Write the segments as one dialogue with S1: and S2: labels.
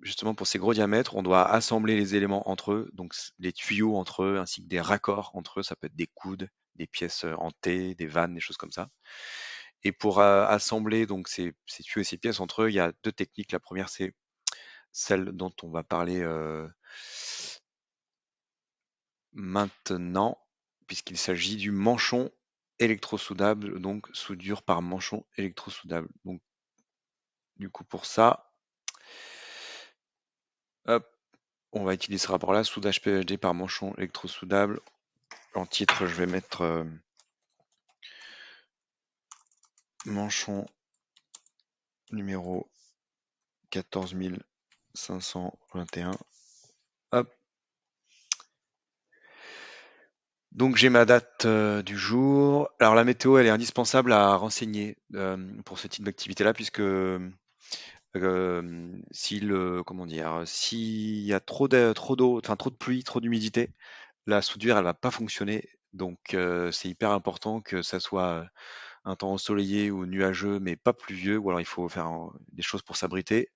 S1: Justement pour ces gros diamètres, on doit assembler les éléments entre eux, donc les tuyaux entre eux, ainsi que des raccords entre eux, ça peut être des coudes, des pièces en T, des vannes, des choses comme ça. Et pour assembler donc ces tuyaux et ces pièces entre eux, il y a deux techniques. La première, c'est celle dont on va parler maintenant, puisqu'il s'agit du manchon électrosoudable, donc soudure par manchon électrosoudable. Donc du coup pour ça, hop, on va utiliser ce rapport-là, soudage PEHD par manchon électrosoudable. En titre, je vais mettre manchon numéro 14521. Hop. Donc j'ai ma date du jour. Alors la météo, elle est indispensable à renseigner pour ce type d'activité-là, puisque comment dire, s'il y a trop d'eau, enfin trop de pluie, trop d'humidité, la soudure, elle va pas fonctionner. Donc c'est hyper important que ça soit un temps ensoleillé ou nuageux, mais pas pluvieux, ou alors il faut faire des choses pour s'abriter.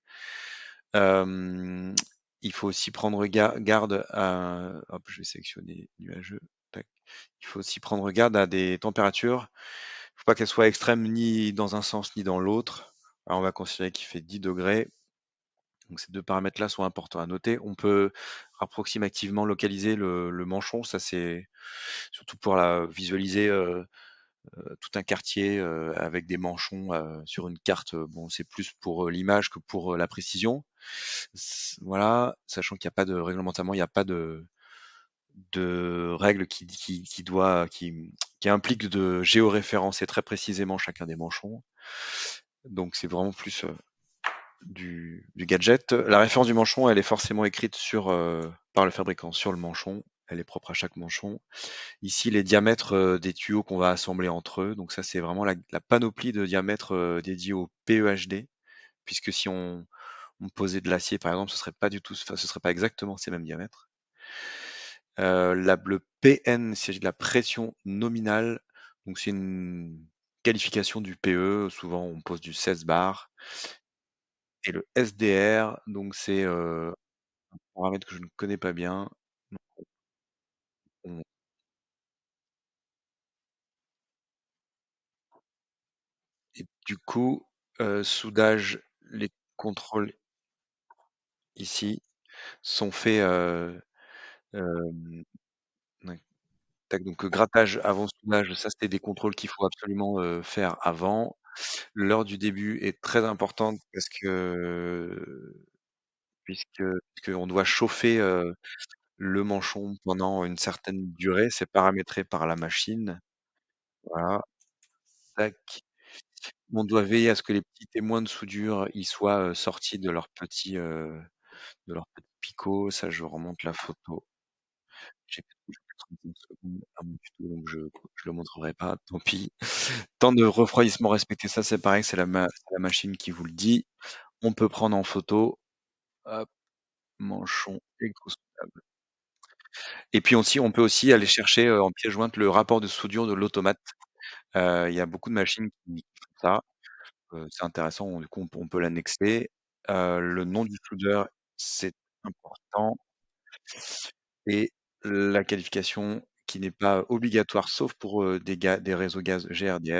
S1: Il faut aussi prendre garde à, hop, je vais sélectionner nuageux. Tac. Il faut aussi prendre garde à des températures. Il ne faut pas qu'elles soient extrêmes ni dans un sens ni dans l'autre. Alors on va considérer qu'il fait 10 degrés. Donc ces deux paramètres-là sont importants à noter. On peut approximativement localiser le manchon. Ça c'est surtout pour visualiser tout un quartier avec des manchons sur une carte. Bon, c'est plus pour l'image que pour la précision. Voilà, sachant qu'il n'y a pas de réglementairement, il n'y a pas de règles qui impliquent de géoréférencer très précisément chacun des manchons. Donc c'est vraiment plus du gadget. La référence du manchon, elle est forcément écrite par le fabricant sur le manchon. Elle est propre à chaque manchon. Ici, les diamètres des tuyaux qu'on va assembler entre eux. Donc ça, c'est vraiment la panoplie de diamètres dédiés au PEHD, puisque si on posait de l'acier, par exemple, ce serait pas du tout, enfin, ce serait pas exactement ces mêmes diamètres. Le PN, il s'agit de la pression nominale. Donc c'est une qualification du PE. Souvent, on pose du 16 bar. Et le SDR, donc c'est un paramètre que je ne connais pas bien. On- Et du coup, soudage, les contrôles ici sont faits. Euh, Tac, donc grattage avant soudage, ça c'était des contrôles qu'il faut absolument faire avant. L'heure du début est très importante parce que puisqu'on doit chauffer le manchon pendant une certaine durée, c'est paramétré par la machine. Voilà, tac. On doit veiller à ce que les petits témoins de soudure ils soient sortis de leur petit picot. Ça, je remonte la photo. J'ai peut-être plus que 30 secondes à mon tuto, donc je le montrerai pas, tant pis. Temps de refroidissement respecté, ça c'est pareil, c'est la machine qui vous le dit. On peut prendre en photo, hop, manchon électrosoudable. Et puis aussi, on peut aussi aller chercher en pièce jointe le rapport de soudure de l'automate. Il y a beaucoup de machines qui font ça. C'est intéressant, du coup on peut l'annexer. Le nom du soudeur, c'est important. Et la qualification qui n'est pas obligatoire sauf pour des réseaux gaz GRDF.